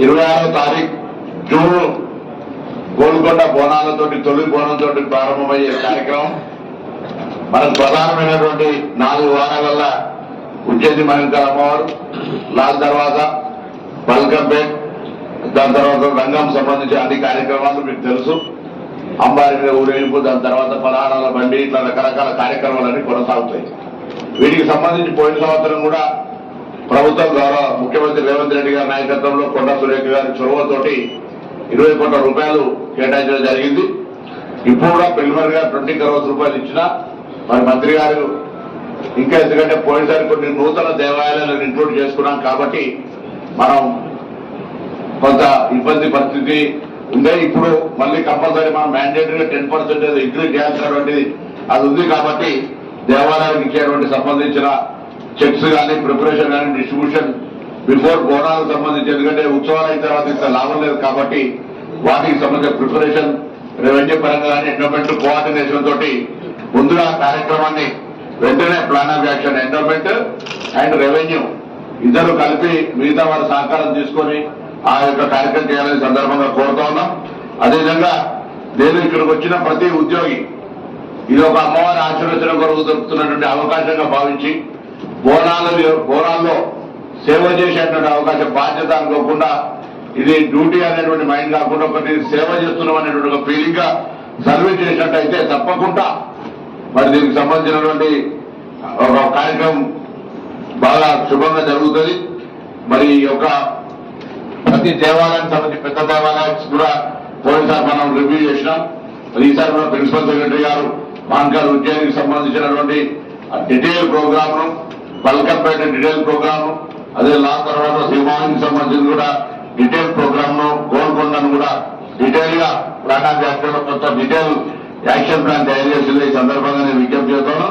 26వ తారీఖు జూన్ గోల్కొండ బోనాలతోటి తొలి బోనంతో ప్రారంభమయ్యే కార్యక్రమం మనకు ప్రధానమైనటువంటి 4 వారాల ఉజ్జయిని మహంకాళ అమ్మవారు, లాల్ దర్వాజా, బల్కంపేట్, దాని తర్వాత రంగం సంబంధించి అన్ని కార్యక్రమాలు మీకు తెలుసు. అంబారి మీద ఊరేగింపు, దాని తర్వాత పలహారాల బండి, ఇట్లా రకరకాల కార్యక్రమాలన్నీ కొనసాగుతాయి. వీటికి సంబంధించి పోయిన సంవత్సరం కూడా ప్రభుత్వం ద్వారా ముఖ్యమంత్రి రేవంత్ రెడ్డి గారి నాయకత్వంలో కొండా సురేఖ గారి చొరవతోటి 20 కోట్ల రూపాయలు కేటాయించడం జరిగింది. ఇప్పుడు కూడా ప్రిలిమినరీ గా 20 crores రూపాయలు ఇచ్చినా మరి మంత్రి గారు ఇంకా ఎందుకంటే పోయినసారి కొన్ని నూతన దేవాలయాలను ఇంక్లూడ్ చేసుకున్నాం కాబట్టి మనం కొంత ఇబ్బంది పరిస్థితి ఉందే. ఇప్పుడు మళ్ళీ కంపల్సరీ మనం మ్యాండేటరీగా 10% ఇంక్రీజ్ చేయాల్సినటువంటిది అది ఉంది కాబట్టి దేవాలయానికి ఇచ్చేటువంటి సంబంధించిన చెక్స్ కానీ ప్రిపరేషన్ కానీ డిస్ట్రిబ్యూషన్ బిఫోర్ బోనాలకు సంబంధించి, ఎందుకంటే ఉత్సవాలు అయిన తర్వాత ఇంత లాభం లేదు కాబట్టి వాటికి సంబంధించిన ప్రిపరేషన్ రెవెన్యూ పరంగా కానీ ఎండోమెంట్ కోఆర్డినేషన్ తోటి ముందుగా కార్యక్రమాన్ని వెంటనే plan of action endowment and revenue ఇద్దరు కలిపి మిగతా వారి సహకారం తీసుకొని ఆ యొక్క కార్యక్రమం చేయాలని సందర్భంగా కోరుతా ఉన్నాం. అదేవిధంగా నేను ఇక్కడికి వచ్చిన ప్రతి ఉద్యోగి ఇది ఒక అమ్మవారి ఆశీర్వచనం కొరకు దొరుకుతున్నటువంటి అవకాశంగా భావించి బోనాల్లో సేవ చేసేటువంటి అవకాశం, బాధ్యత అనుకోకుండా ఇది డ్యూటీ అనేటువంటి మైండ్ కాకుండా ఒకటి సేవ చేస్తున్నాం అనేటువంటి ఒక ఫీలింగ్ గా సర్వీస్ చేసినట్టయితే తప్పకుండా మరి దీనికి సంబంధించినటువంటి ఒక కార్యక్రమం బాగా శుభంగా జరుగుతుంది. మరి ఈ యొక్క ప్రతి దేవాలయానికి సంబంధించి పెద్ద దేవాలయానికి కూడా పోయినసారి మనం రివ్యూ చేసినాం. ఈసారి కూడా ప్రిన్సిపల్ సెక్రటరీ గారు మాన్కాల్ ఉజ్జయినికి సంబంధించినటువంటి డీటెయిల్ ప్రోగ్రామ్ ను, బల్కంపేట డీటెయిల్ ప్రోగ్రామ్ ను, అదే లాల్ తర్వాత సింహానికి సంబంధించి కూడా డీటెయిల్ ప్రోగ్రామ్ ను, గోల్కొండను కూడా డీటెయిల్ గా ప్లాన్ ఆఫ్ యాక్షన్ కొత్త డీటెయిల్ యాక్షన్ ప్లాన్ తయారు చేసింది. ఈ సందర్భంగా నేను విజ్ఞప్తి చేస్తాను.